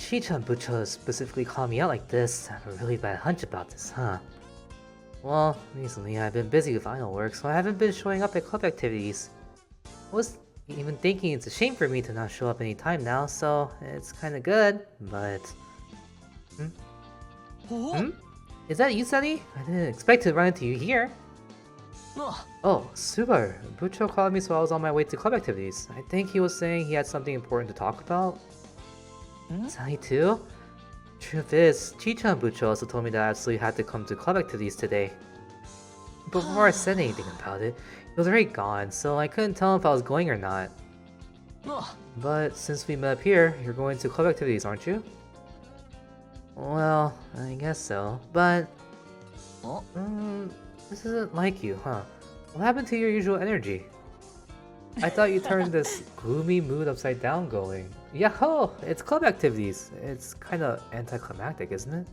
Chi-chan Bucho specifically called me out like this. I have a really bad hunch about this, huh? Well, recently I've been busy with final work, so I haven't been showing up at club activities. I was even thinking it's a shame for me to not show up anytime now, so it's kinda good, but... Is that you, Sunny? I didn't expect to run into you here. Oh, Subaru. Bucho called me so I was on my way to club activities. I think he was saying he had something important to talk about. Sunny too? Truth is, Chi-chan Bucho also told me that I absolutely had to come to club activities today. Before I said anything about it, he was already gone, so I couldn't tell him if I was going or not. But since we met up here, you're going to club activities, aren't you? Well, I guess so, but... this isn't like you, huh? What happened to your usual energy? I thought you turned this gloomy mood upside down going. Yahoo! It's club activities! It's kinda anticlimactic, isn't it?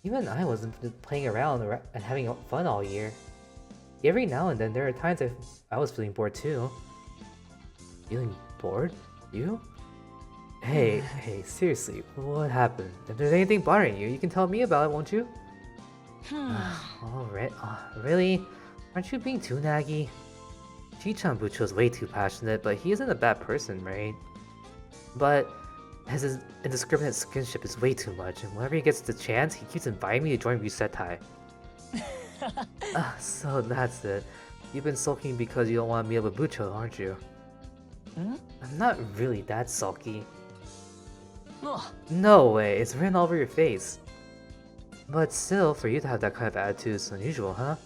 Even I wasn't playing around and having fun all year. Every now and then there are times I was feeling bored too. Feeling bored? You? Hey, seriously, what happened? If there's anything bothering you, you can tell me about it, won't you? Alright, really? Aren't you being too naggy? Chi-chan Bucho's way too passionate, but he isn't a bad person, right? But his indiscriminate skinship is way too much, and whenever he gets the chance, he keeps inviting me to join Rusetai. So that's it. You've been sulking because you don't want to meet up with Bucho, aren't you? I'm not really that sulky. No way, it's written all over your face. But still, for you to have that kind of attitude is unusual, huh?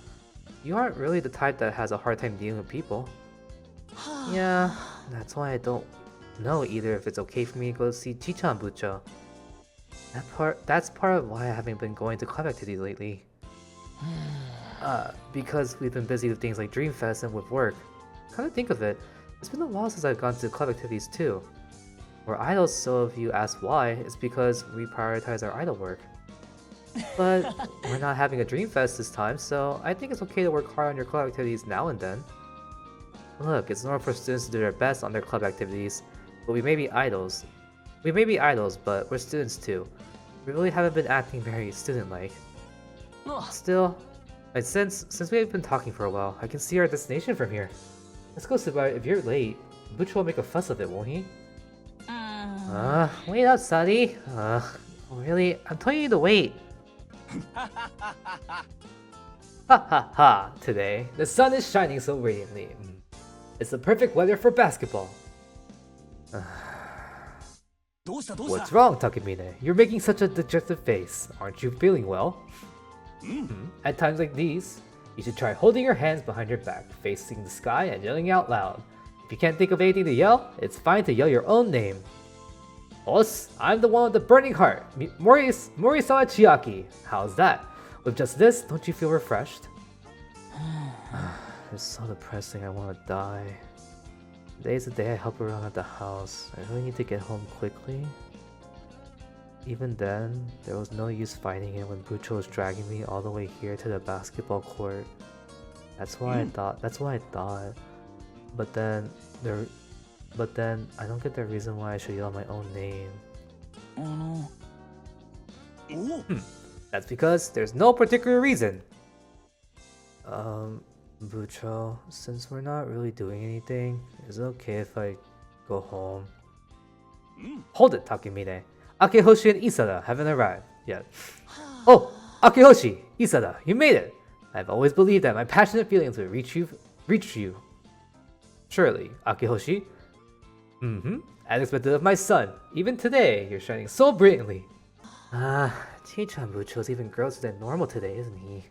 You aren't really the type that has a hard time dealing with people. Yeah, that's why I don't know either if it's okay for me to go see Chi-chan Bucho. That's part of why I haven't been going to club activities lately. Because we've been busy with things like Dreamfest and with work. Come to think of it, it's been a while since I've gone to club activities too. We're idols, so if you ask why, it's because we prioritize our idol work. But we're not having a Dreamfest this time, so I think it's okay to work hard on your club activities now and then. Look, it's normal for students to do their best on their club activities, but we may be idols. But we're students too. We really haven't been acting very student-like. Still, since we've been talking for a while, I can see our destination from here. Let's go, Subaru. If you're late, Bucho will make a fuss of it, won't he? Wait up, Sunny. Really? I'm telling you to wait. Ha! Today, the sun is shining so radiantly. It's the perfect weather for basketball. What's wrong, Takemine? You're making such a dejected face. Aren't you feeling well? At times like these, you should try holding your hands behind your back, facing the sky and yelling out loud. If you can't think of anything to yell, it's fine to yell your own name. Boss, I'm the one with the burning heart, Morisawa Chiaki. How's that? With just this, don't you feel refreshed? It's so depressing, I want to die. Today's the day I help around at the house. I really need to get home quickly. Even then, there was no use fighting it when Bucho was dragging me all the way here to the basketball court. That's what I thought. But then I don't get the reason why I should yell my own name. That's because there's no particular reason. Bucho, since we're not really doing anything, is it okay if I go home? Hold it, Takemine. Akehoshi and Isada haven't arrived yet. Oh, Akehoshi, Isada, you made it! I've always believed that my passionate feelings would reach you. Surely, Akehoshi. As expected of my son. Even today, you're shining so brilliantly. Chi-chan Bucho's even grosser than normal today, isn't he?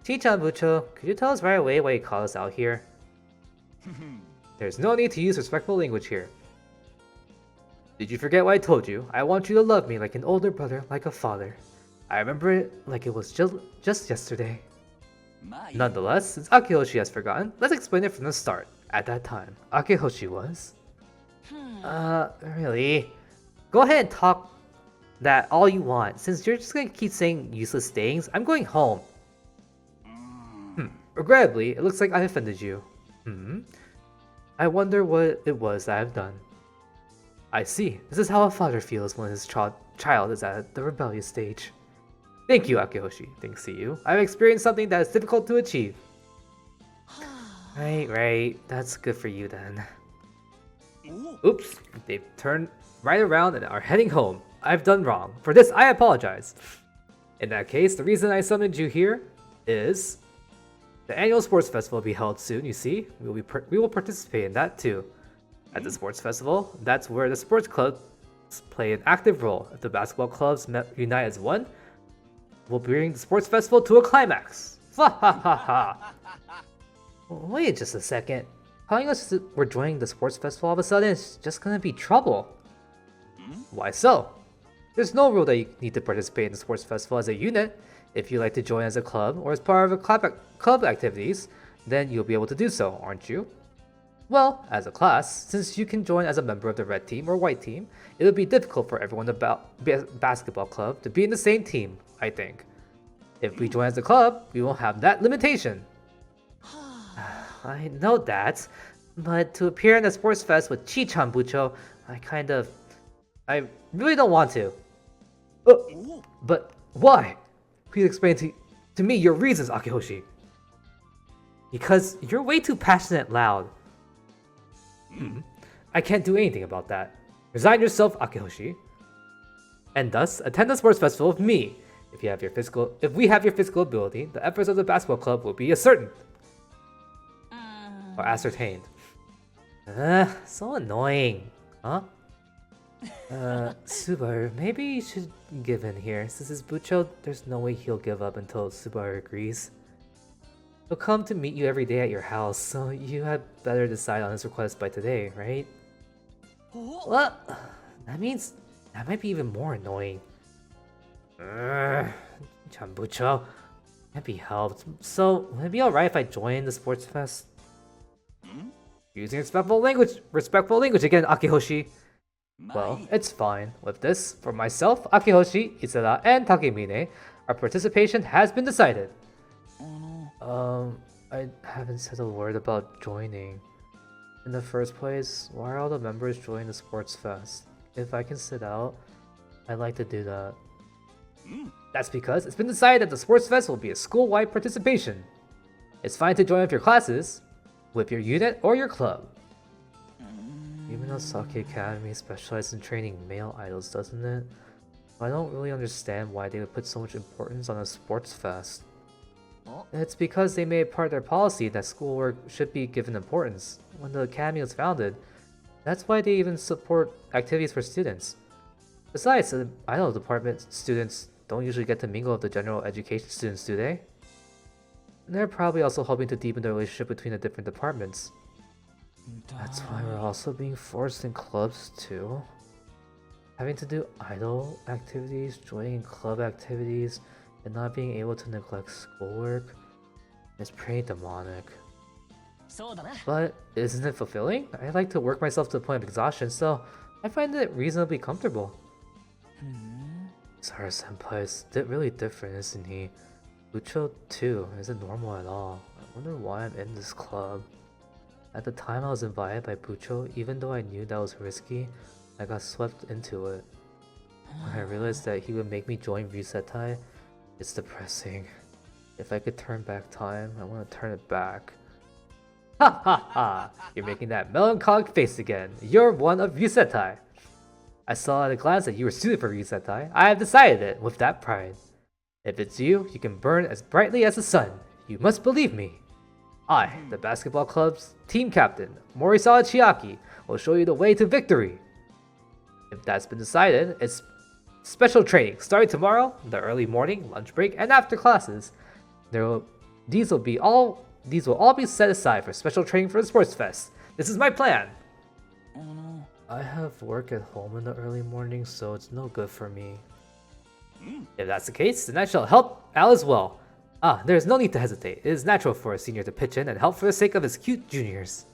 Chi-chan Bucho, could you tell us right away why you called us out here? There's no need to use respectful language here. Did you forget what I told you? I want you to love me like an older brother, like a father. I remember it like it was just yesterday. Nonetheless, since Akehoshi has forgotten, let's explain it from the start. At that time, Akehoshi was... really? Go ahead and talk that all you want. Since you're just gonna keep saying useless things, I'm going home. Regrettably, it looks like I offended you. I wonder what it was that I've done. I see. This is how a father feels when his child is at the rebellious stage. Thank you, Akihoshi. Thanks to you, I've experienced something that is difficult to achieve. Right. That's good for you then. Oops, they've turned right around and are heading home. I've done wrong. For this, I apologize. In that case, the reason I summoned you here is the annual sports festival will be held soon, you see. We will participate in that too. At the sports festival, that's where the sports clubs play an active role. If the basketball clubs unite as one, we'll bring the sports festival to a climax. Ha ha ha ha. Wait just a second. Telling us we're joining the sports festival all of a sudden is just gonna be trouble. Why so? There's no rule that you need to participate in the sports festival as a unit. If you like to join as a club or as part of a club activities, then you'll be able to do so, aren't you? Well, as a class, since you can join as a member of the red team or white team, it would be difficult for everyone in the basketball club to be in the same team, I think. If we join as a club, we won't have that limitation. I know that, but to appear in the sports fest with Chi-chan Bucho, I really don't want to. But why? Please explain to me your reasons, Akihoshi. Because you're way too passionate and loud. I can't do anything about that. Resign yourself, Akihoshi. And thus, attend the sports festival with me. If we have your physical ability, the efforts of the basketball club will be ascertained. Or ascertained. So annoying. Huh? Subaru, maybe you should give in here. Since it's Bucho, there's no way he'll give up until Subaru agrees. He'll come to meet you every day at your house, so you had better decide on his request by today, right? Well, that means that might be even more annoying. Chambucho, can't be helped. So, would it be alright if I join the sports fest? Using respectful language again, Akihoshi. Well, it's fine. With this, for myself, Akihoshi, Isada, and Takemine, our participation has been decided. I haven't said a word about joining. In the first place, why are all the members joining the sports fest? If I can sit out, I'd like to do that. That's because it's been decided that the sports fest will be a school-wide participation. It's fine to join with your classes, with your unit, or your club. Even though Sake Academy specializes in training male idols, doesn't it? I don't really understand why they would put so much importance on a sports fest. It's because they made it part of their policy that schoolwork should be given importance. When the academy was founded, that's why they even support activities for students. Besides, the idol department students don't usually get to mingle with the general education students, do they? And they're probably also hoping to deepen the relationship between the different departments. That's why we're also being forced in clubs too. Having to do idol activities, joining club activities, and not being able to neglect schoolwork is pretty demonic. But isn't it fulfilling? I like to work myself to the point of exhaustion, so I find it reasonably comfortable. Sara-senpai is really different, isn't he? Bucho too isn't normal at all. I wonder why I'm in this club. At the time I was invited by Bucho, even though I knew that was risky, I got swept into it. When I realized that he would make me join Ryusetai, it's depressing. If I could turn back time, I want to turn it back. Ha ha ha! You're making that melancholic face again. You're one of Ryusetai. I saw at a glance that you were suited for Ryusetai. I have decided it with that pride. If it's you, you can burn as brightly as the sun. You must believe me. I, the basketball club's team captain, Morisawa Chiaki, will show you the way to victory. If that's been decided, it's special training starting tomorrow, the early morning, lunch break, and after classes. These will all be set aside for special training for the sports fest. This is my plan. I have work at home in the early morning, so it's no good for me. If that's the case, then I shall help Al as well. There is no need to hesitate. It is natural for a senior to pitch in and help for the sake of his cute juniors.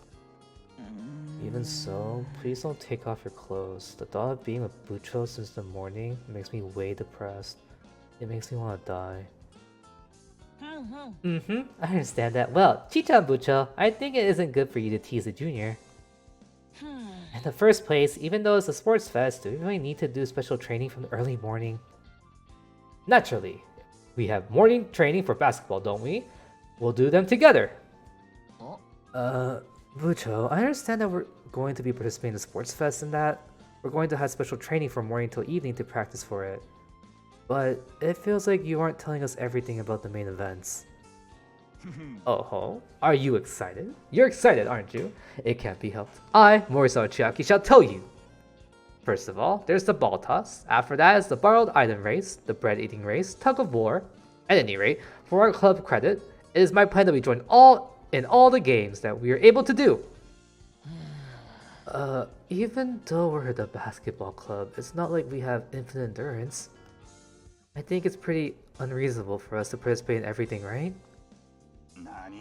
Even so, please don't take off your clothes. The thought of being with Bucho since the morning makes me way depressed. It makes me want to die. I understand that. Well, Chichan Bucho, I think it isn't good for you to tease a junior. In the first place, even though it's a sports fest, do we really need to do special training from the early morning? Naturally. We have morning training for basketball, don't we? We'll do them together. Bucho, I understand that we're going to be participating in the sports fest and that we're going to have special training from morning till evening to practice for it. But it feels like you aren't telling us everything about the main events. Oh ho, are you excited? You're excited, aren't you? It can't be helped. I, Morisawa Chiaki, shall tell you. First of all, there's the ball toss. After that is the borrowed item race, the bread eating race, tug of war. At any rate, for our club credit, it is my plan that we join in all the games that we are able to do. Even though we're the basketball club, it's not like we have infinite endurance. I think it's pretty unreasonable for us to participate in everything, right?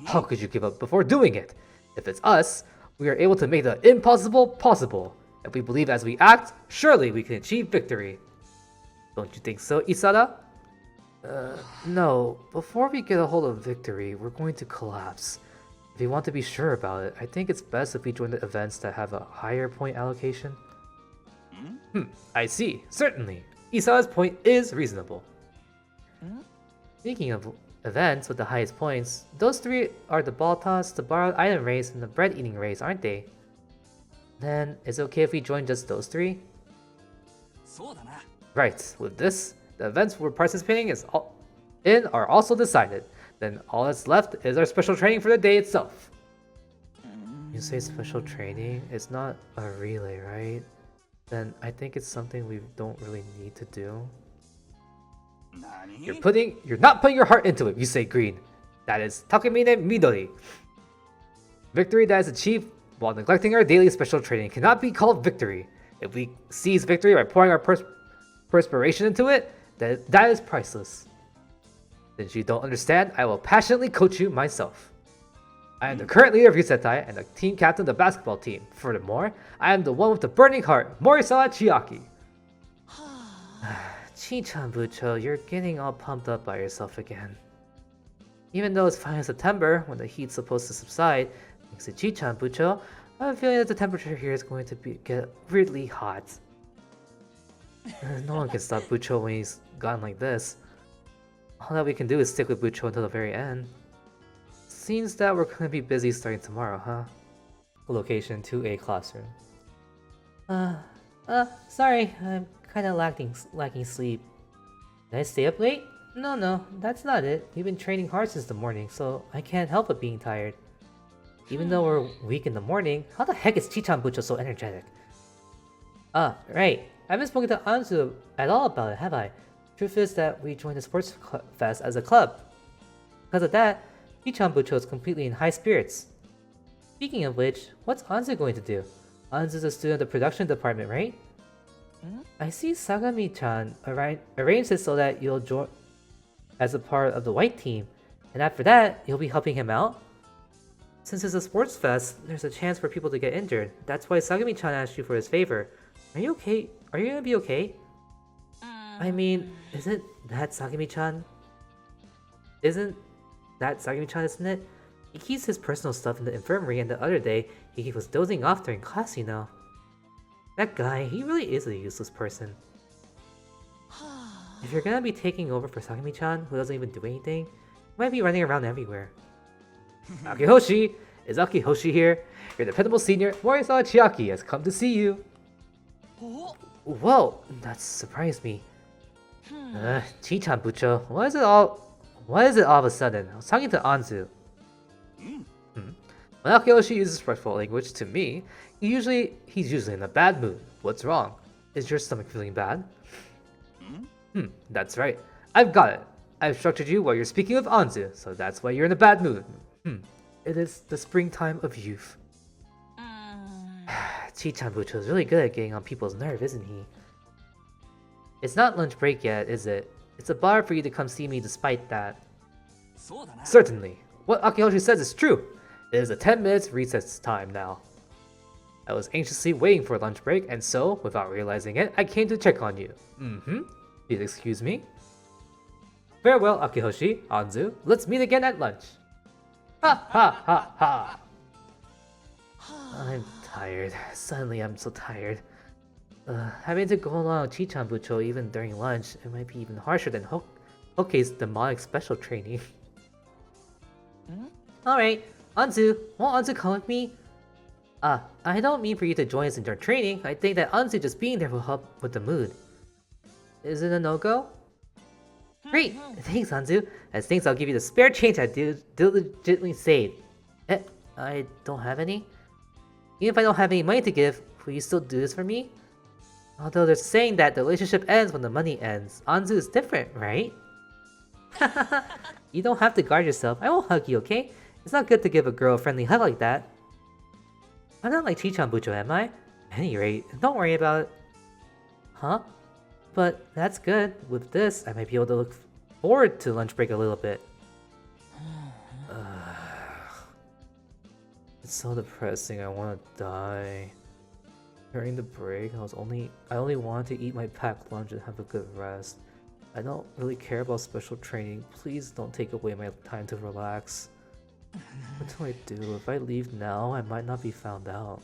How could you give up before doing it? If it's us, we are able to make the impossible possible. If we believe as we act, surely we can achieve victory. Don't you think so, Isada? No. Before we get a hold of victory, we're going to collapse. If you want to be sure about it, I think it's best if we join the events that have a higher point allocation. I see. Certainly. Isada's point is reasonable. Speaking of events with the highest points, those three are the ball toss, the borrowed item race, and the bread eating race, aren't they? Then, is it okay if we join just those three? Right, with this, the events we're participating in are also decided. Then all that's left is our special training for the day itself. You say special training? It's not a relay, right? Then I think it's something we don't really need to do. You're not putting your heart into it, you say green. That is Takemine Midori. Victory that is achieved while neglecting our daily special training cannot be called victory. If we seize victory by pouring our perspiration into it, then that is priceless. Since you don't understand, I will passionately coach you myself. I am the current leader of Yusetai and the team captain of the basketball team. Furthermore, I am the one with the burning heart, Morisawa Chiaki. Chichan Bucho, you're getting all pumped up by yourself again. Even though it's finally September, when the heat's supposed to subside, thanks to Chichan Bucho, I have a feeling that the temperature here is going to get weirdly hot. No one can stop Bucho when he's gone like this. All that we can do is stick with Bucho until the very end. Seems that we're going to be busy starting tomorrow, huh? Location 2A classroom. Sorry, I'm kinda lacking sleep. Did I stay up late? No, that's not it. We've been training hard since the morning, so I can't help it being tired. Even though we're weak in the morning, how the heck is Chichan Bucho so energetic? Right. I haven't spoken to Anzu at all about it, have I? Truth is that we joined the sports fest as a club. Because of that, Chichan Bucho is completely in high spirits. Speaking of which, what's Anzu going to do? Anzu's a student of the production department, right? I see Sagami-chan arranged it so that you'll join as a part of the white team, and after that, you'll be helping him out? Since it's a sports fest, there's a chance for people to get injured. That's why Sagami-chan asked you for his favor. Are you okay? Are you gonna be okay? I mean, isn't that Sagami-chan, isn't it? He keeps his personal stuff in the infirmary, and the other day, he was dozing off during class, you know. That guy, he really is a useless person. If you're gonna be taking over for Sagami-chan, who doesn't even do anything, you might be running around everywhere. Akihoshi! Is Akihoshi here? Your dependable senior, Morisawa Chiaki, has come to see you. Whoa, that surprised me. Chichan Bucho, what is it all of a sudden? I was talking to Anzu. When Akihoshi uses respectful language to me, he's usually in a bad mood. What's wrong? Is your stomach feeling bad? That's right. I've got it. I've structured you while you're speaking with Anzu, so that's why you're in a bad mood. It is the springtime of youth. Chichan Bucho is really good at getting on people's nerve, isn't he? It's not lunch break yet, is it? It's a bar for you to come see me despite that. Certainly. What Akihoshi says is true. It is a 10 minutes recess time now. I was anxiously waiting for a lunch break, and so, without realizing it, I came to check on you. Please excuse me. Farewell, Akihoshi, Anzu. Let's meet again at lunch. Ha ha ha ha. I'm tired. Suddenly I'm so tired. Having to go along with Chichan Bucho even during lunch, it might be even harsher than Hokei's demonic special training. Alright, Anzu, won't Anzu come with me? I don't mean for you to join us in your training. I think that Anzu just being there will help with the mood. Is it a no-go? Great! Thanks, Anzu. As thanks, I'll give you the spare change I diligently saved. I don't have any? Even if I don't have any money to give, will you still do this for me? Although they're saying that the relationship ends when the money ends, Anzu is different, right? You don't have to guard yourself. I won't hug you, okay? It's not good to give a girl a friendly hug like that. I'm not like Chichan Bucho, am I? At any rate, don't worry about it. Huh? But that's good. With this, I might be able to look forward to lunch break a little bit. It's so depressing, I want to die. During the break, I only wanted to eat my packed lunch and have a good rest. I don't really care about special training. Please don't take away my time to relax. What do I do? If I leave now, I might not be found out.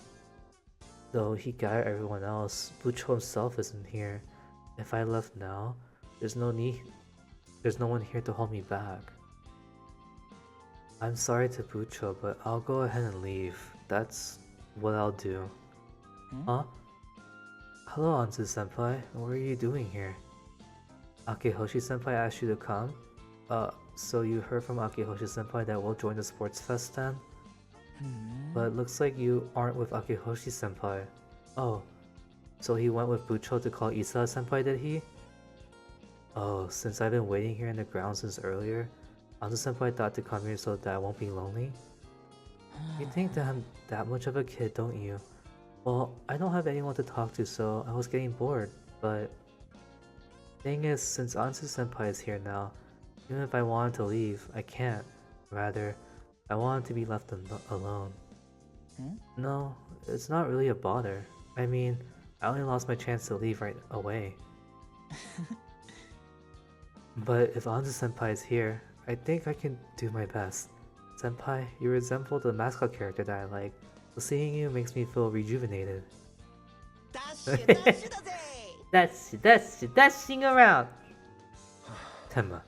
Though he got everyone else, Bucho himself isn't here. If I left now, there's no one here to hold me back. I'm sorry to Bucho, but I'll go ahead and leave. That's what I'll do. Huh? Hello, Anzu-senpai. What are you doing here? Akihoshi-senpai asked you to come? So you heard from Akihoshi-senpai that we'll join the sports fest then? But it looks like you aren't with Akihoshi-senpai. Oh, so he went with Bucho to call Isa-senpai, did he? Oh, since I've been waiting here in the ground since earlier, Anzu-senpai thought to come here so that I won't be lonely? You think that I'm that much of a kid, don't you? Well, I don't have anyone to talk to, so I was getting bored, but... Thing is, since Anzu-senpai is here now, even if I wanted to leave, I can't. Rather, I wanted to be left alone. No, it's not really a bother. I mean, I only lost my chance to leave right away. But if Anzu-senpai is here, I think I can do my best. Senpai, you resemble the mascot character that I like, so seeing you makes me feel rejuvenated. Dashing around! Tenma,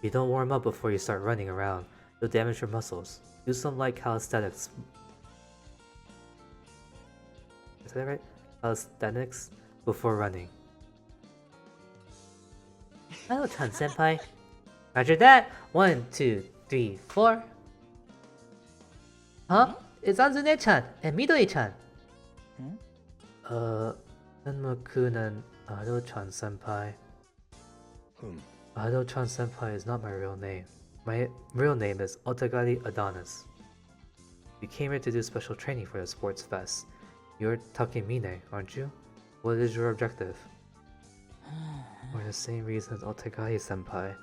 you don't warm up before you start running around. You'll damage your muscles. Do some light calisthenics. Is that right? Calisthenics before running. Hello, Chan-senpai. Roger that! 1, 2, 3, 4. Huh? It's Anzune-chan and Midori-chan. Tenma-kun and Ado-chan-senpai. Ado-chan-senpai is not my real name. My real name is Otagari Adonis. You came here to do special training for the sports fest. You're Takemine, aren't you? What is your objective? For the same reason as Otagari-senpai,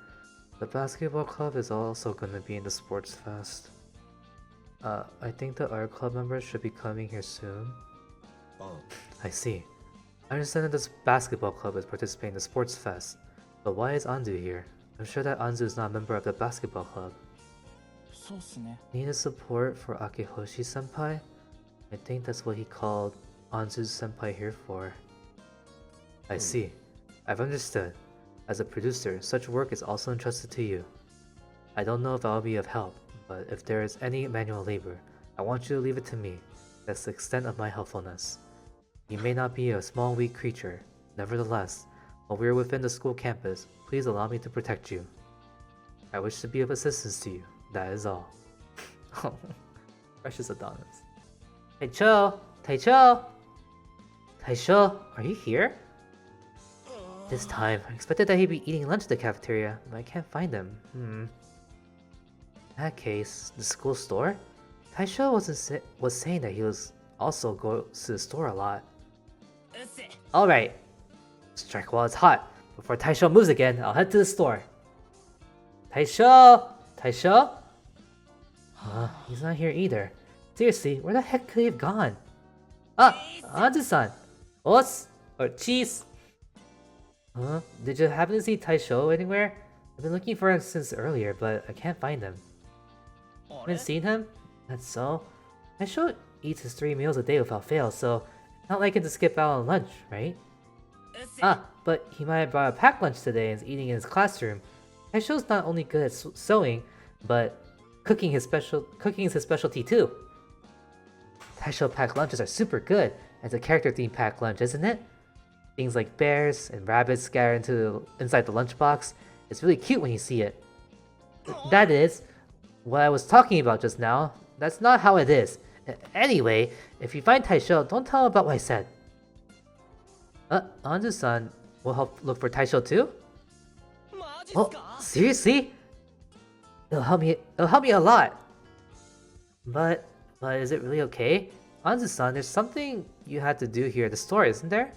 the basketball club is also going to be in the sports fest. I think the art club members should be coming here soon. I see. I understand that this basketball club is participating in the sports fest, but why is Anzu here? I'm sure that Anzu is not a member of the basketball club. Need support for Akihoshi-senpai? I think that's what he called Anzu-senpai here for. I see. I've understood. As a producer, such work is also entrusted to you. I don't know if I'll be of help, but if there is any manual labor, I want you to leave it to me. That's the extent of my helpfulness. You may not be a small, weak creature. Nevertheless, while we are within the school campus, please allow me to protect you. I wish to be of assistance to you. That is all. Precious Adonis. Taicho! Taicho! Taicho, are you here? This time, I expected that he'd be eating lunch at the cafeteria, but I can't find him. In that case, the school store? Taisho was saying that he was also goes to the store a lot. Alright, strike while it's hot. Before Taisho moves again, I'll head to the store. Taisho! Taisho? He's not here either. Seriously, where the heck could he have gone? Anzu-san! Os? Or cheese? Did you happen to see Taisho anywhere? I've been looking for him since earlier, but I can't find him. Haven't seen him? That's so. Taisho eats his 3 meals a day without fail, so not like him to skip out on lunch, right? Ah, but he might have brought a packed lunch today and is eating in his classroom. Taisho's not only good at sewing, but cooking is his specialty too. Taisho packed lunches are super good. It's a character-themed packed lunch, isn't it? Things like bears and rabbits scattered inside the lunchbox. It's really cute when you see it. That is what I was talking about just now. That's not how it is. Anyway, if you find Taisho, don't tell him about what I said. Anju-san will help look for Taisho too? Oh, seriously? It'll help me a lot. But is it really okay? Anju-san, there's something you had to do here at the store, isn't there?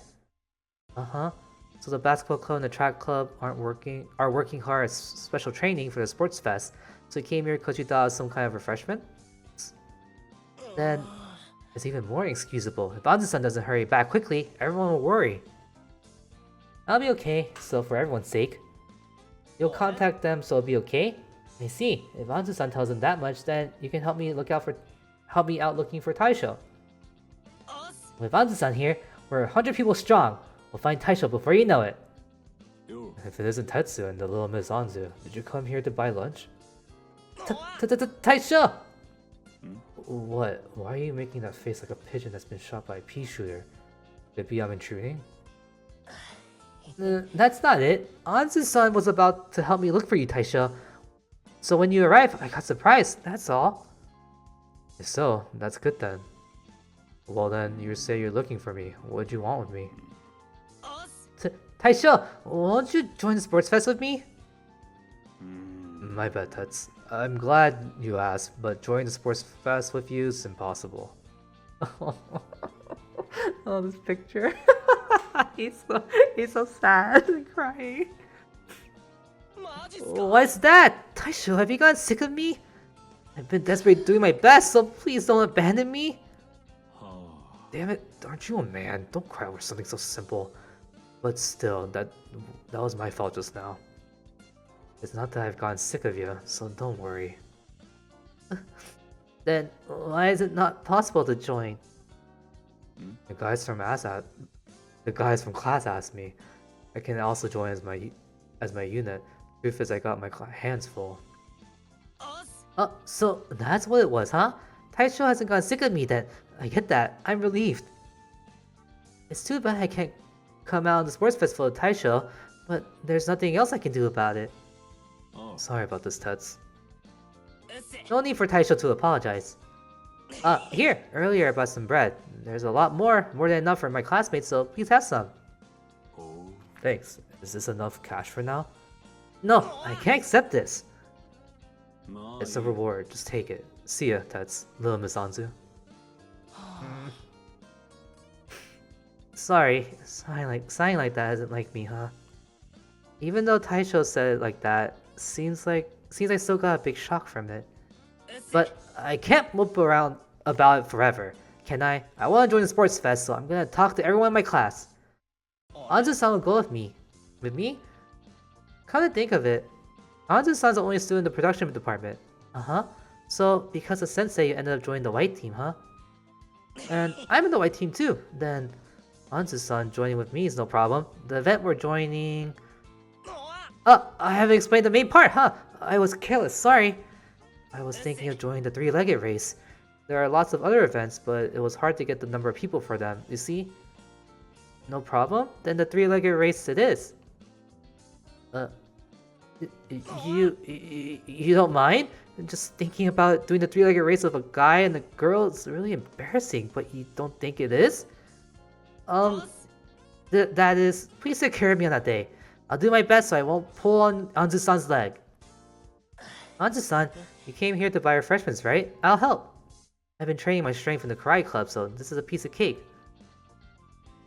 Uh-huh. So the basketball club and the track club are working hard at special training for the sports fest. So you came here because you thought it was some kind of refreshment? Then it's even more inexcusable. If Anju-san doesn't hurry back quickly, everyone will worry. I'll be okay, so for everyone's sake. You'll contact them so it'll be okay? I see. If Anju-san tells him that much, then you can help me out looking for Taisho. With Anju-san here, we're 100 people strong. We'll find Taisho before you know it. If it isn't Tetsu and the little Miss Anzu, did you come here to buy lunch? Taisho! What? Why are you making that face like a pigeon that's been shot by a pea shooter? Maybe I'm intruding? That's not it. Anzu-san was about to help me look for you, Taisho. So when you arrived, I got surprised, that's all. If so, that's good then. Well then, you say you're looking for me. What do you want with me? Taisho, won't you join the sports fest with me? My bad, Tets. I'm glad you asked, but joining the sports fest with you is impossible. Oh, this picture. he's so sad and crying. What's that? Taisho, have you gotten sick of me? I've been desperately doing my best, so please don't abandon me. Damn it, aren't you a man? Don't cry over something so simple. But still, that was my fault just now. It's not that I've gotten sick of you, so don't worry. Then why is it not possible to join? The guys from class asked me. I can also join as my unit. Truth is, I got my hands full. Oh, so that's what it was, huh? Taisho hasn't gotten sick of me then. I get that. I'm relieved. It's too bad I can't come out on the sports festival with Taisho, but there's nothing else I can do about it. Sorry about this, Tuts. No need for Taisho to apologize. Here, earlier I bought some bread. There's a lot more than enough for my classmates, so please have some. Thanks. Is this enough cash for now? No, I can't accept this. It's a reward, just take it. See ya, Tuts. Little Miss Anzu. Sorry, sighing like that isn't like me, huh? Even though Taisho said it like that, seems like I still got a big shock from it. But I can't mope around about it forever, can I? I want to join the sports fest, so I'm gonna talk to everyone in my class. Anzu-san will go with me. With me? Come to think of it, Anzu-san's the only student in the production department. Uh-huh. So, because of Sensei, you ended up joining the white team, huh? And I'm in the white team too. Then, Anzu-san joining with me is no problem. The event we're joining... I haven't explained the main part, huh? I was careless, sorry. I was thinking of joining the 3-legged race. There are lots of other events, but it was hard to get the number of people for them, you see? No problem? Then the 3-legged race it is. You don't mind? Just thinking about doing the 3-legged race with a guy and a girl is really embarrassing, but you don't think it is? That is, please take care of me on that day. I'll do my best so I won't pull on Anzu-san's leg. Anzu-san, you came here to buy refreshments, right? I'll help. I've been training my strength in the karate club, so this is a piece of cake.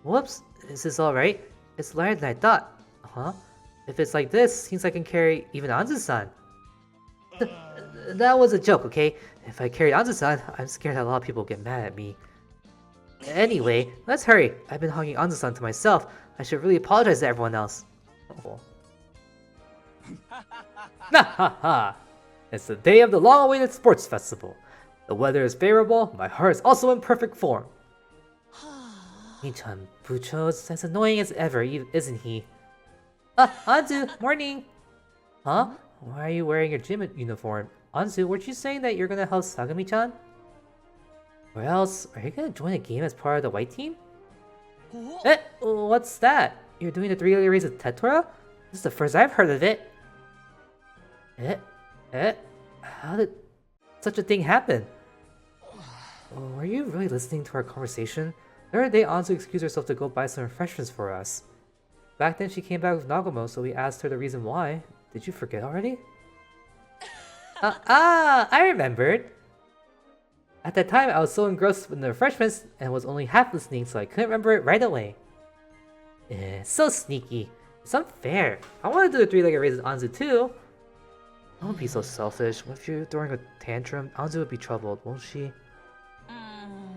Whoops, is this alright? It's lighter than I thought. Huh? If it's like this, seems I can carry even Anzu-san. That was a joke, okay? If I carry Anzu-san, I'm scared that a lot of people will get mad at me. Anyway, let's hurry. I've been hugging Anzu-san to myself. I should really apologize to everyone else. Oh. Ha ha ha! It's the day of the long-awaited sports festival. The weather is favorable, my heart is also in perfect form. Michan Bucho's as annoying as ever, isn't he? Anzu, morning! Huh? Why are you wearing your gym uniform? Anzu, weren't you saying that you're gonna help Sagami-chan? Or else, are you gonna join a game as part of the white team? What's that? You're doing the three-legged race with Tetora? This is the first I've heard of it. How did such a thing happen? Were you really listening to our conversation? The other day, Anzu excused herself to go buy some refreshments for us. Back then, she came back with Nagumo, so we asked her the reason why. Did you forget already? I remembered. At that time, I was so engrossed in the refreshments and was only half listening, so I couldn't remember it right away. So sneaky. It's unfair. I want to do the three-legged race with Anzu too. Don't be so selfish. What if you're throwing a tantrum? Anzu would be troubled, won't she?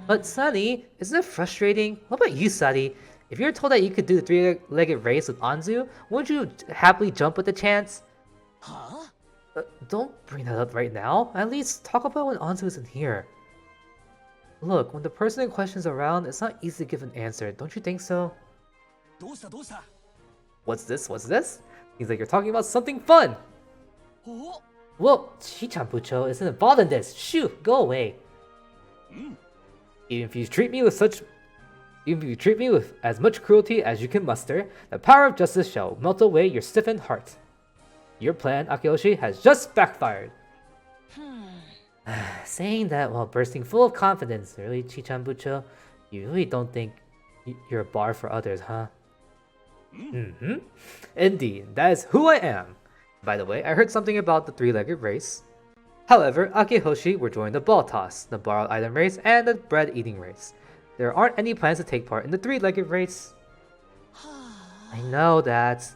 But Sunny, isn't it frustrating? What about you, Sunny? If you're told that you could do the three-legged race with Anzu, wouldn't you happily jump with the chance? Huh? Don't bring that up right now. At least talk about when Anzu isn't here. Look, when the person in question is around, it's not easy to give an answer. Don't you think so? What's this? What's this? Seems like you're talking about something fun. Whoa, Chichan-bucho isn't involved in this. Shoo, go away. Even if you treat me with as much cruelty as you can muster, the power of justice shall melt away your stiffened heart. Your plan, Akiyoshi, has just backfired. Saying that while bursting full of confidence, really, Chichan-bucho? You really don't think you're a bar for others, huh? Indeed, that is who I am. By the way, I heard something about the three-legged race. However, Akihoshi will join the ball toss, the borrowed item race, and the bread eating race. There aren't any plans to take part in the three-legged race. I know that.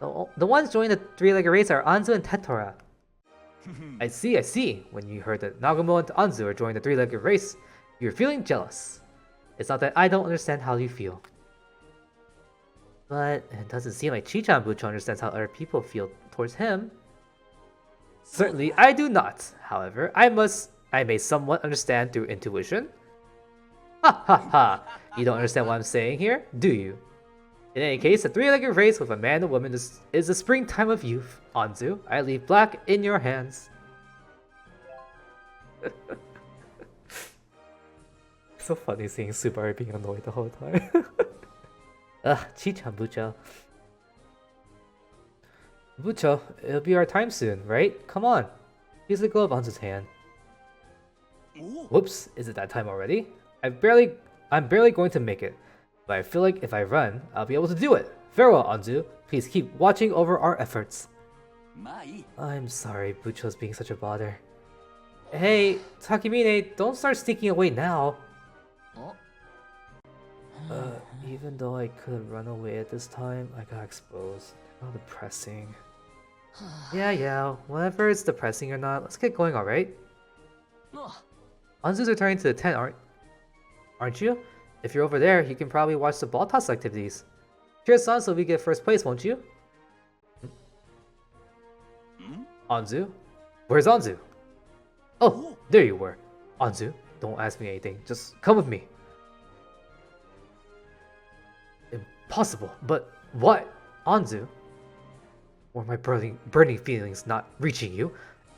The ones joining the three-legged race are Anzu and Tetora. I see. When you heard that Nagumo and Anzu are joining the three-legged race, you're feeling jealous. It's not that I don't understand how you feel. But it doesn't seem like Chichan-bucho understands how other people feel towards him. Certainly, I do not. However, I may somewhat understand through intuition. Ha ha ha! You don't understand what I'm saying here, do you? In any case, a three-legged race with a man and woman is the springtime of youth. Anzu, I leave black in your hands. So funny seeing Subaru being annoyed the whole time. Chichan-bucho. Bucho, it'll be our time soon, right? Come on. Please let go of Anzu's hand. Whoops, is it that time already? I'm barely going to make it. But I feel like if I run, I'll be able to do it. Farewell, Anzu. Please keep watching over our efforts. I'm sorry, Bucho's being such a bother. Hey, Takemine, don't start sneaking away now. Even though I could run away at this time, I got exposed. How depressing. Yeah, whatever it's depressing or not, let's get going, alright? Anzu's returning to the tent, aren't you? If you're over there, you can probably watch the ball toss activities. Cheers on so we get first place, won't you? Anzu? Where's Anzu? Oh, there you were. Anzu, don't ask me anything, just come with me. Impossible, but what? Anzu? Were my burning feelings not reaching you?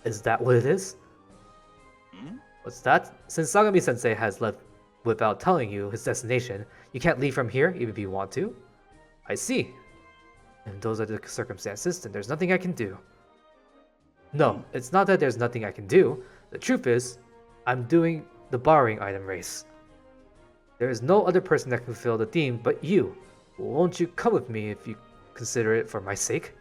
Is that what it is? What's that? Since Sagami-sensei has left without telling you his destination, you can't leave from here even if you want to? I see. And those are the circumstances, then there's nothing I can do. No, it's not that there's nothing I can do. The truth is, I'm doing the borrowing item race. There is no other person that can fulfill the theme but you. Won't you come with me if you consider it for my sake?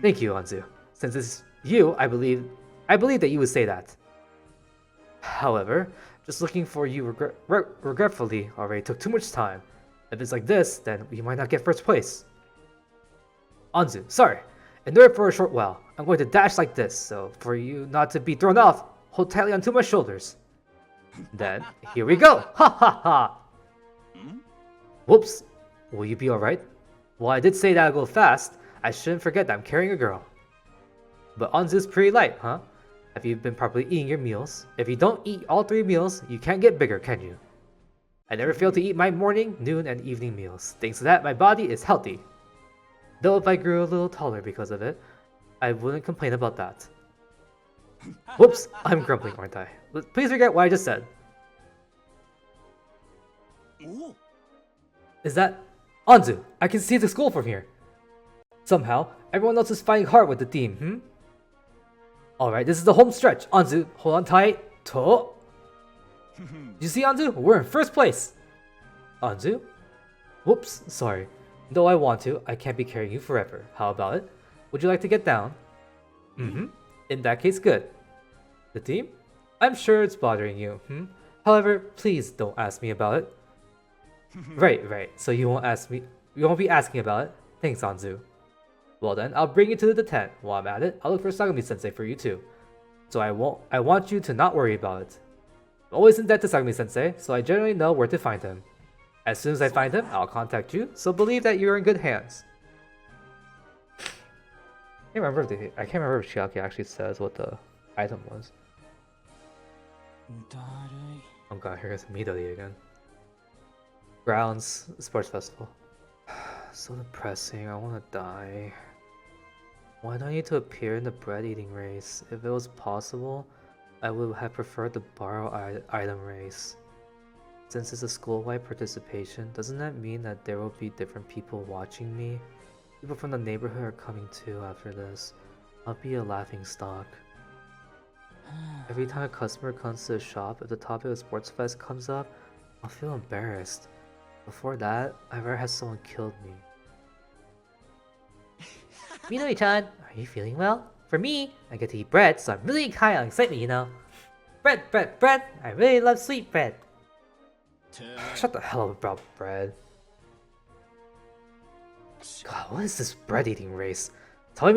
Thank you, Anzu. Since it's you, I believe that you would say that. However, just looking for you regretfully already took too much time. If it's like this, then we might not get first place. Anzu, sorry. Endure it for a short while. I'm going to dash like this, so for you not to be thrown off, hold tightly onto my shoulders. Then, here we go! Ha ha ha! Whoops. Will you be alright? Well, I did say that I'll go fast. I shouldn't forget that I'm carrying a girl. But Anzu's pretty light, huh? Have you been properly eating your meals? If you don't eat all 3 meals, you can't get bigger, can you? I never fail to eat my morning, noon, and evening meals. Thanks to that, my body is healthy. Though if I grew a little taller because of it, I wouldn't complain about that. Whoops, I'm grumbling, aren't I? Please forget what I just said. Is that Anzu? I can see the school from here. Somehow, everyone else is fighting hard with the team, Alright, this is the home stretch. Anzu, hold on tight. To. You see, Anzu? We're in first place. Anzu? Whoops, sorry. Though I want to, I can't be carrying you forever. How about it? Would you like to get down? In that case, good. The team? I'm sure it's bothering you, However, please don't ask me about it. Right. So you won't be asking about it? Thanks, Anzu. Well then, I'll bring you to the tent. While I'm at it, I'll look for Sagami-sensei for you too. So I want you to not worry about it. I'm always in debt to Sagami-sensei, so I generally know where to find him. As soon as I find him, I'll contact you, so believe that you're in good hands. I can't remember if Chiaki actually says what the item was. Oh god, here's Midori again. Grounds Sports Festival. So depressing, I wanna die. Why do I need to appear in the bread eating race? If it was possible, I would have preferred the borrow item race. Since it's a school-wide participation, doesn't that mean that there will be different people watching me? People from the neighborhood are coming too after this. I'll be a laughing stock. Every time a customer comes to the shop, if the topic of Sports Fest comes up, I'll feel embarrassed. Before that, I've ever had someone killed me. Minori-chan, are you feeling well? For me, I get to eat bread, so I'm really high on excitement, you know. Bread! I really love sweet bread. Shut the hell up about bread. God, what is this bread eating race? Telling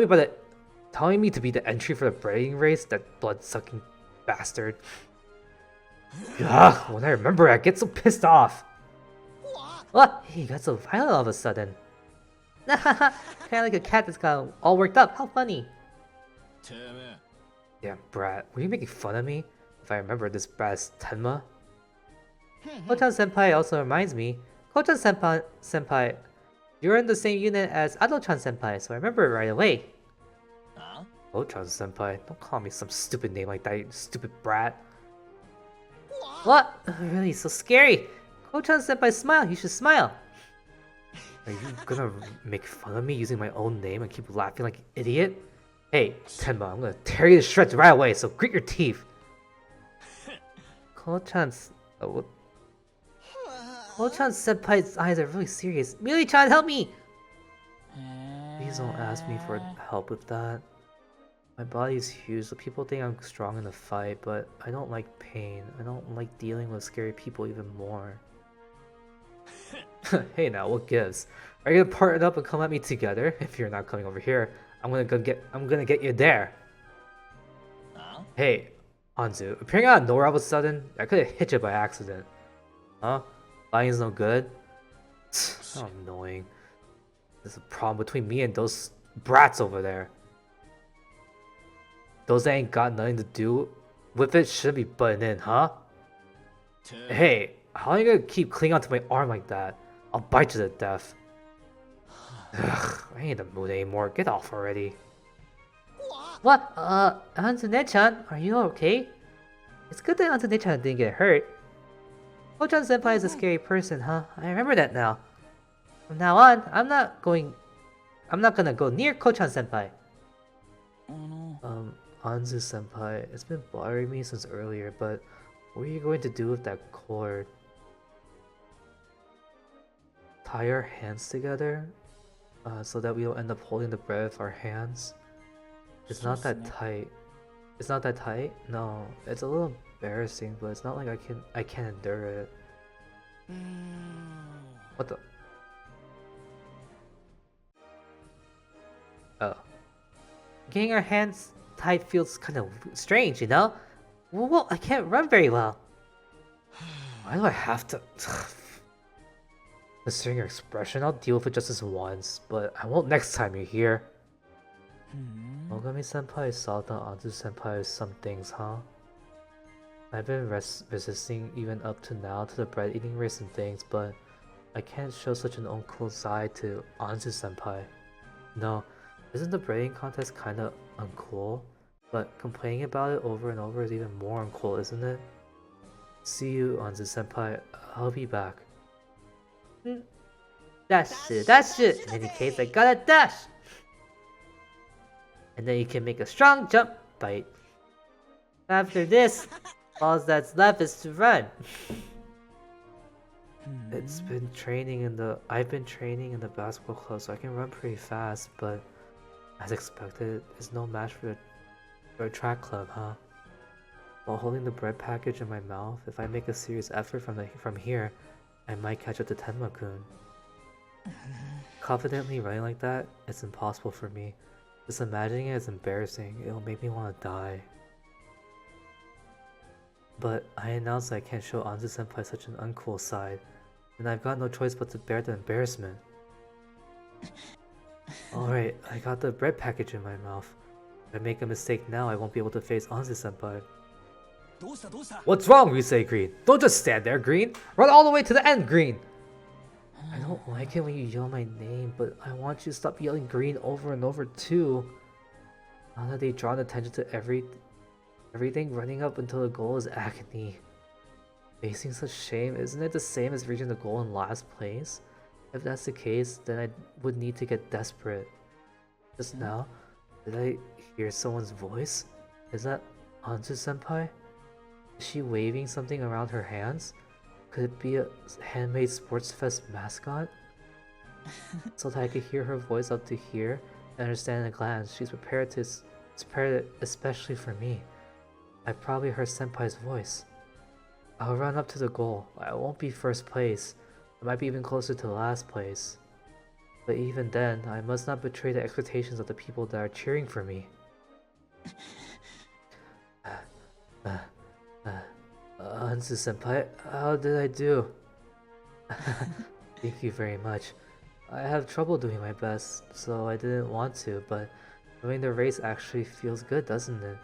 me to be the entry for the bread eating race? That blood-sucking bastard. Ugh, when I remember I get so pissed off. What? He got so violent all of a sudden. Kinda like a cat that's got all worked up. How funny. Damn, brat. Were you making fun of me? If I remember, this brat is Tenma. Ko-chan-senpai also reminds me. Ko-chan-senpai, you're in the same unit as Ado-chan-senpai, so I remember it right away. Ko-chan-senpai? Don't call me some stupid name like that, you stupid brat. What? Really, so scary. Ko-chan-senpai, smile. You should smile. Are you gonna make fun of me using my own name and keep laughing like an idiot? Hey, Tenma, I'm gonna tear you to shreds right away, so grit your teeth. Ko-chan's... Ko-chan-senpai's eyes are really serious. Mili-chan, help me! Please don't ask me for help with that. My body is huge, so people think I'm strong in a fight, but I don't like pain. I don't like dealing with scary people even more. Hey now, what gives? Are you gonna partner up and come at me together? If you're not coming over here, I'm gonna get you there. Hey, Anzu, appearing out of nowhere all of a sudden, I could have hit you by accident. Huh? Lying's no good? How annoying. There's a problem between me and those brats over there. Those that ain't got nothing to do with it should be butting in, huh? Hey, how are you gonna keep clinging onto my arm like that? I'll bite you to death. Ugh, I ain't in the mood anymore. Get off already. What? Anzu-ne-chan, are you okay? It's good that Anzu-ne-chan didn't get hurt. Ko-chan-senpai is a scary person, huh? I remember that now. From now on, I'm not gonna go near Ko-chan-senpai. Anzu-senpai, it's been bothering me since earlier, but what are you going to do with that cord? Tie our hands together? So that we don't end up holding the bread with our hands? It's not that tight. It's not that tight? No, it's a little embarrassing, but it's not like I can't endure it. What the? Oh. Getting our hands tied feels kind of strange, you know? Well, I can't run very well. Why do I have to? Considering your expression, I'll deal with it just this once, but I won't next time you're here. Ogami-senpai solved on Anzu-senpai some things, huh? I've been resisting even up to now to the bread eating race and things, but I can't show such an uncool side to Anzu-senpai. No, isn't the bread eating contest kinda uncool? But complaining about it over and over is even more uncool, isn't it? See you, Anzu-senpai. I'll be back. That's it. In any case, I gotta dash! And then you can make a strong jump bite. After this, all that's left is to run. I've been training in the basketball club, so I can run pretty fast, but as expected, it's no match for a track club, huh? While holding the bread package in my mouth, if I make a serious effort from here, I might catch up to Tenma-kun. Confidently running like that, it's impossible for me. Just imagining it is embarrassing. It'll make me want to die. But I announced that I can't show Anzu-senpai such an uncool side, and I've got no choice but to bear the embarrassment. Alright, I got the bread package in my mouth. If I make a mistake now, I won't be able to face Anzu-senpai. What's wrong, Ryusei Green? Don't just stand there, Green! Run all the way to the end, Green! I don't like it when you yell my name, but I want you to stop yelling Green over and over too. Now that they've drawn attention to everything, running up until the goal is agony. Facing such shame, isn't it the same as reaching the goal in last place? If that's the case, then I would need to get desperate. Just now, did I hear someone's voice? Is that Anzu-senpai? Is she waving something around her hands? Could it be a handmade sports fest mascot? So that I could hear her voice up to here and understand in a glance, she's prepared it especially for me. I probably heard Senpai's voice. I'll run up to the goal. I won't be first place. I might be even closer to last place. But even then, I must not betray the expectations of the people that are cheering for me. Anzu-senpai, how did I do? Thank you very much. I have trouble doing my best, so I didn't want to, but doing the race actually feels good, doesn't it?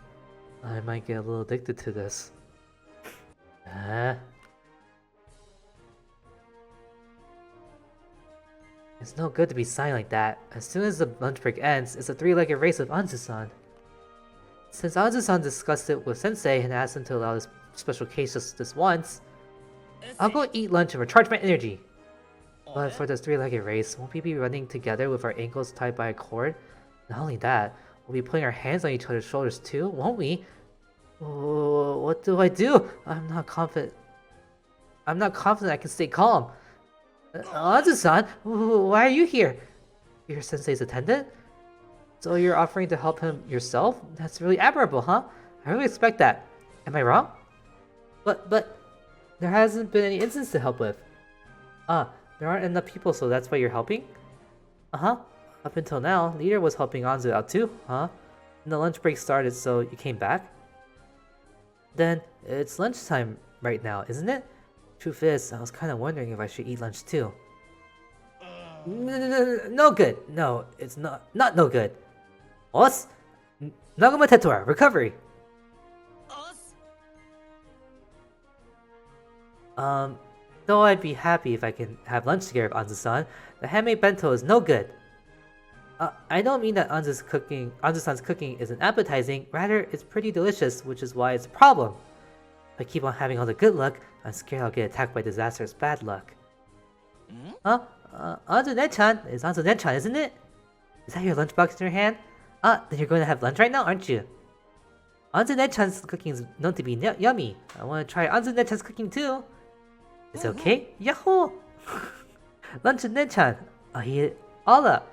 I might get a little addicted to this. It's no good to be sighing like that. As soon as the lunch break ends, it's a three-legged race with Anzu-san. Since Anzu-san discussed it with Sensei and asked him to allow this special case just this once, I'll go eat lunch and recharge my energy. But for this three-legged race, won't we be running together with our ankles tied by a cord? Not only that, we'll be putting our hands on each other's shoulders too, won't we? What do I do? I'm not confident I can stay calm. Anzu-san, why are you here? You're Sensei's attendant? So you're offering to help him yourself? That's really admirable, huh? I really expect that. Am I wrong? But there hasn't been any instance to help with. There aren't enough people, so that's why you're helping? Uh-huh. Up until now, Leader was helping Anzu out too, huh? And the lunch break started, so you came back? Then, it's lunchtime right now, isn't it? Truth is, I was kinda wondering if I should eat lunch too. No good! No, it's not no good. Os? Nagama Tetora, recovery! Though I'd be happy if I can have lunch together with Anzu-san, the handmade bento is no good. I don't mean that Anzu-san's cooking isn't appetizing, rather it's pretty delicious, which is why it's a problem. If I keep on having all the good luck, I'm scared I'll get attacked by disastrous bad luck. Huh? Anzu-ne-chan is Anzu-ne-chan, isn't it? Is that your lunchbox in your hand? Then you're going to have lunch right now, aren't you? Anzu-ne-chan's cooking is known to be yummy. I want to try Anzu-ne-chan's cooking too. It's okay? Yahoo! Lunch with Ne-chan. I'll eat it all up.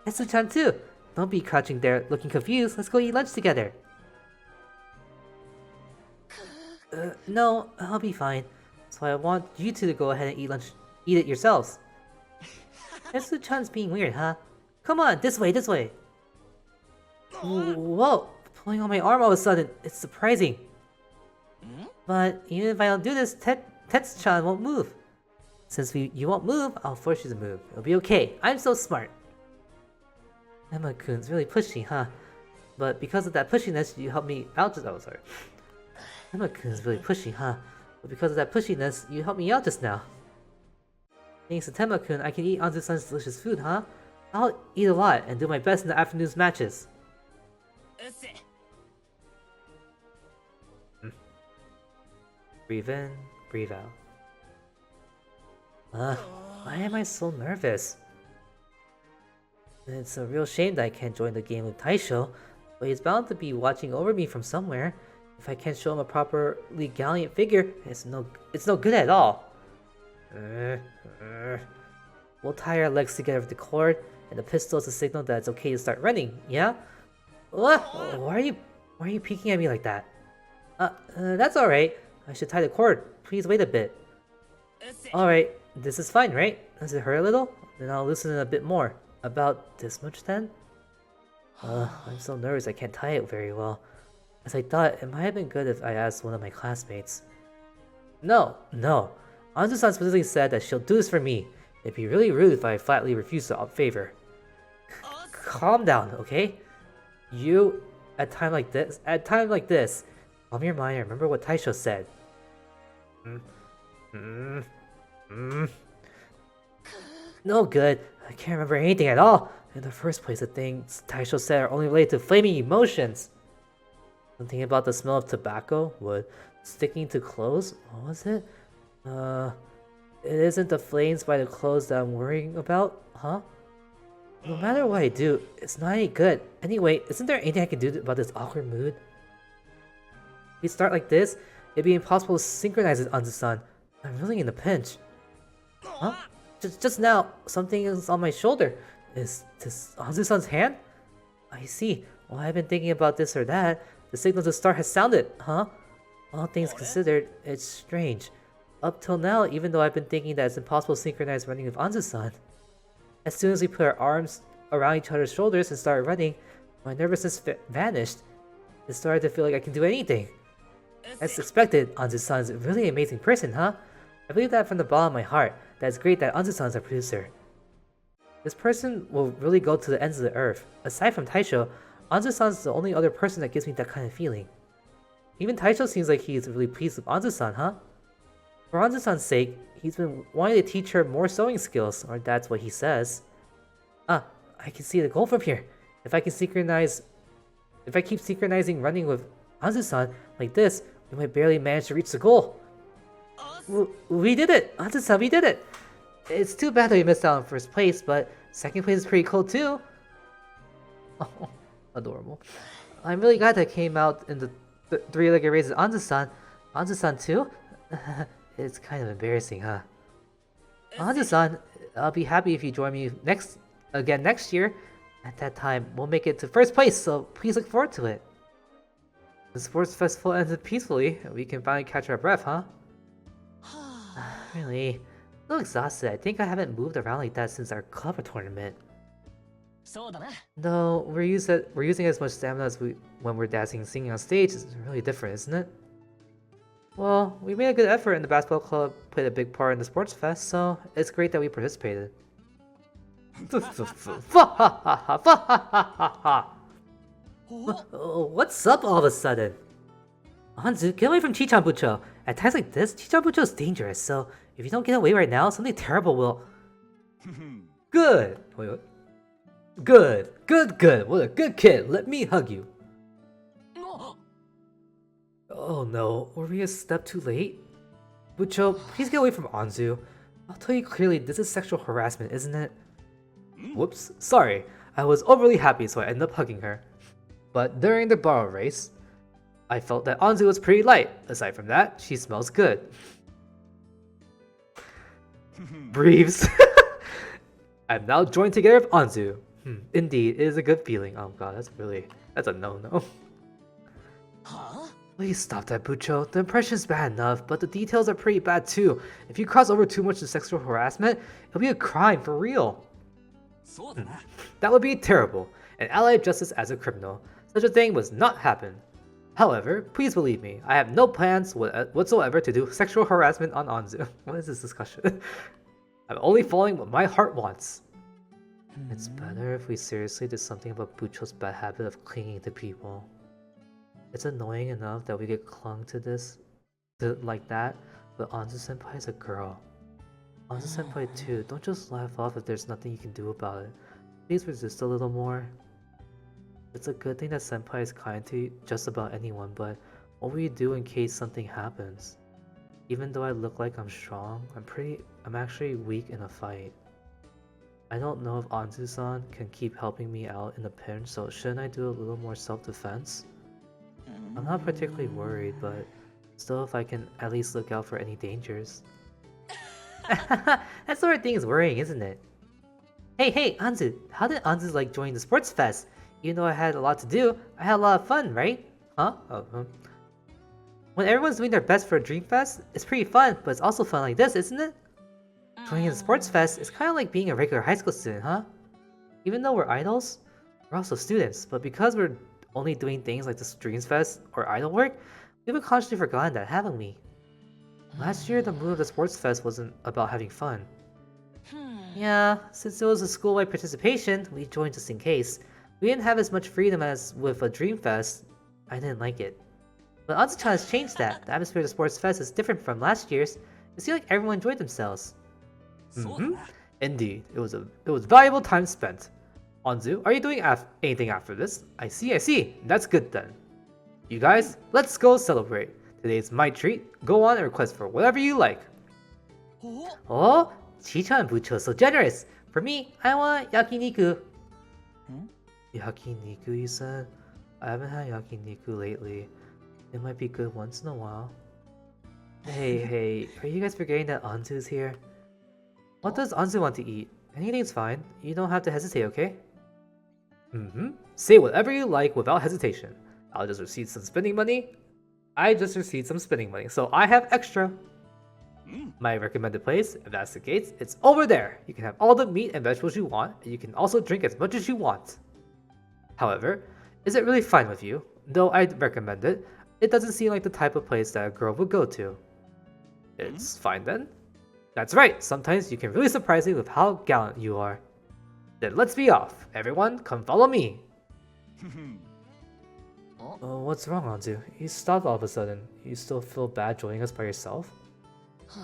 Etsu-chan too. Don't be crouching there looking confused. Let's go eat lunch together. No, I'll be fine. So I want you two to go ahead and eat it yourselves. Etsu-chan's being weird, huh? Come on, this way, this way. Whoa, pulling on my arm all of a sudden. It's surprising. But even if I don't do this, Tetsu-chan won't move. Since you won't move, I'll force you to move. It'll be okay. I'm so smart. Emma-kun's really pushy, huh? But because of that pushiness, you helped me out just— oh, sorry. Emma-kun's really pushy, huh? But because of that pushiness, you helped me out just now. Thanks to Tenma-kun, I can eat Anzu-san's delicious food, huh? I'll eat a lot and do my best in the afternoon's matches. Breathe in, breathe out. Why am I so nervous? It's a real shame that I can't join the game with Taisho, but he's bound to be watching over me from somewhere. If I can't show him a properly gallant figure, it's no good at all. We'll tie our legs together with the cord, and the pistol is a signal that it's okay to start running, yeah? What? Why are you peeking at me like that? That's alright. I should tie the cord. Please wait a bit. Alright, this is fine, right? Does it hurt a little? Then I'll loosen it a bit more. About this much then? I'm so nervous I can't tie it very well. As I thought, it might have been good if I asked one of my classmates. No. Anzu-san specifically said that she'll do this for me. It'd be really rude if I flatly refused the favor. Calm down, okay? You, at time like this, calm your mind and remember what Taisho said. No good. I can't remember anything at all. In the first place, the things Taisho said are only related to flaming emotions. Something about the smell of tobacco, wood, sticking to clothes. What was it? It isn't the flames by the clothes that I'm worrying about, huh? No matter what I do, it's not any good. Anyway, isn't there anything I can do about this awkward mood? If we start like this, it'd be impossible to synchronize with Anzu-san. I'm really in a pinch. Huh? Just now, something is on my shoulder. Is this Anzu-san's hand? I see. While I've been thinking about this or that, the signal to start has sounded, huh? All things considered, it's strange. Up till now, even though I've been thinking that it's impossible to synchronize running with Anzu-san. As soon as we put our arms around each other's shoulders and started running, my nervousness vanished. It started to feel like I can do anything. As expected, Anzu-san is a really amazing person, huh? I believe that from the bottom of my heart. That it's great that Anzu-san is our producer. This person will really go to the ends of the earth. Aside from Taisho, Anzu-san is the only other person that gives me that kind of feeling. Even Taisho seems like he is really pleased with Anzu-san, huh? For Anzu-san's sake, he's been wanting to teach her more sewing skills, or that's what he says. I can see the goal from here. If I keep synchronizing running with Anzu-san like this, we might barely manage to reach the goal. We did it! Anzu-san, we did it! It's too bad that we missed out on first place, but second place is pretty cool too. Oh, adorable. I'm really glad that I came out in the three-legged race with Anzu-san. Anzu-san too? It's kind of embarrassing, huh? Anzu-san, I'll be happy if you join me next year. At that time, we'll make it to first place, so please look forward to it. The sports festival ended peacefully, and we can finally catch our breath, huh? Really? I'm so exhausted. I think I haven't moved around like that since our club tournament. No, we're using as much stamina as when we're dancing and singing on stage. It's really different, isn't it? Well, we made a good effort and the basketball club played a big part in the sports fest, so it's great that we participated. What's up all of a sudden? Anzu, get away from Chichanbucho. At times like this, Chichanbucho is dangerous, so if you don't get away right now, something terrible will... Good! Wait, what? Good! What a good kid! Let me hug you! Oh no, were we a step too late? Bucho, please get away from Anzu. I'll tell you clearly, this is sexual harassment, isn't it? Whoops, sorry. I was overly happy, so I ended up hugging her. But during the borrow race, I felt that Anzu was pretty light. Aside from that, she smells good. Breathes. I'm now joined together with Anzu. Indeed, it is a good feeling. Oh god, that's a no-no. Please stop that, Bucho. The impression's bad enough, but the details are pretty bad too. If you cross over too much to sexual harassment, it'll be a crime for real. That would be terrible. An ally of justice as a criminal. Such a thing was not happen. However, please believe me, I have no plans whatsoever to do sexual harassment on Anzu. What is this discussion? I'm only following what my heart wants. It's better if we seriously did something about Bucho's bad habit of clinging to people. It's annoying enough that we get clung to like that, but Anzu-senpai is a girl. Anzu-senpai too, don't just laugh off if there's nothing you can do about it. Please resist a little more. It's a good thing that senpai is kind to just about anyone, but what will you do in case something happens? Even though I look like I'm strong, I'm actually weak in a fight. I don't know if Anzu-san can keep helping me out in a pinch, so shouldn't I do a little more self-defense? I'm not particularly worried, but still if I can at least look out for any dangers. That sort of thing is worrying, isn't it? Hey, Anzu, how did Anzu like joining the sports fest? Even though I had a lot to do, I had a lot of fun, right? Huh? When everyone's doing their best for a dream fest, it's pretty fun, but it's also fun like this, isn't it? Joining the sports fest is kind of like being a regular high school student, huh? Even though we're idols, we're also students, but because we're only doing things like the Dreams Fest or idol work, we've consciously forgotten that, haven't we? Last year, the mood of the sports fest wasn't about having fun. Yeah, since it was a school-wide participation, we joined just in case. We didn't have as much freedom as with a Dream Fest. I didn't like it. But Anzu-chan has changed that. The atmosphere of the sports fest is different from last year's. It seemed like everyone enjoyed themselves. Indeed, it was valuable time spent. Anzu, are you doing anything after this? I see. That's good then. You guys, let's go celebrate. Today's my treat. Go on and request for whatever you like. Oh, Chi-chan and Bucho so generous. For me, I want yakiniku. Yakiniku, you said? I haven't had yakiniku lately. It might be good once in a while. Hey, are you guys forgetting that Anzu's here? What does Anzu want to eat? Anything's fine. You don't have to hesitate, okay? Say whatever you like without hesitation. I just received some spending money, so I have extra. My recommended place, if that's the case, it's over there. You can have all the meat and vegetables you want, and you can also drink as much as you want. However, is it really fine with you? Though I'd recommend it, it doesn't seem like the type of place that a girl would go to. It's fine then? That's right, sometimes you can really surprise me with how gallant you are. Then let's be off. Everyone, come follow me. What's wrong, Anzu? You stopped all of a sudden. You still feel bad joining us by yourself?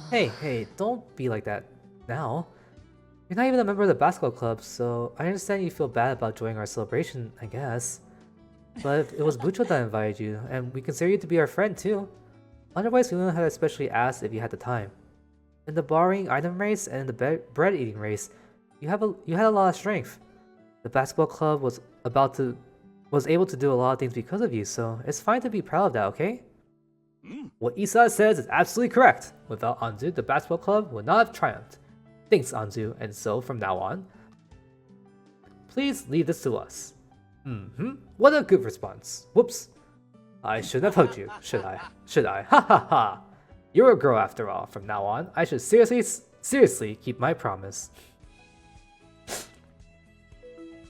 Hey, don't be like that now. You're not even a member of the basketball club, so I understand you feel bad about joining our celebration, I guess. But it was Bucho that invited you, and we consider you to be our friend too. Otherwise, we wouldn't have especially asked if you had the time. In the borrowing item race and in the bread eating race, you had a lot of strength. The basketball club was able to do a lot of things because of you, so it's fine to be proud of that, okay? What Isa says is absolutely correct. Without Anzu, the basketball club would not have triumphed. Thanks, Anzu, and so from now on, please leave this to us. What a good response. Whoops. I shouldn't have hugged you, should I? Ha! You're a girl after all. From now on, I should seriously keep my promise.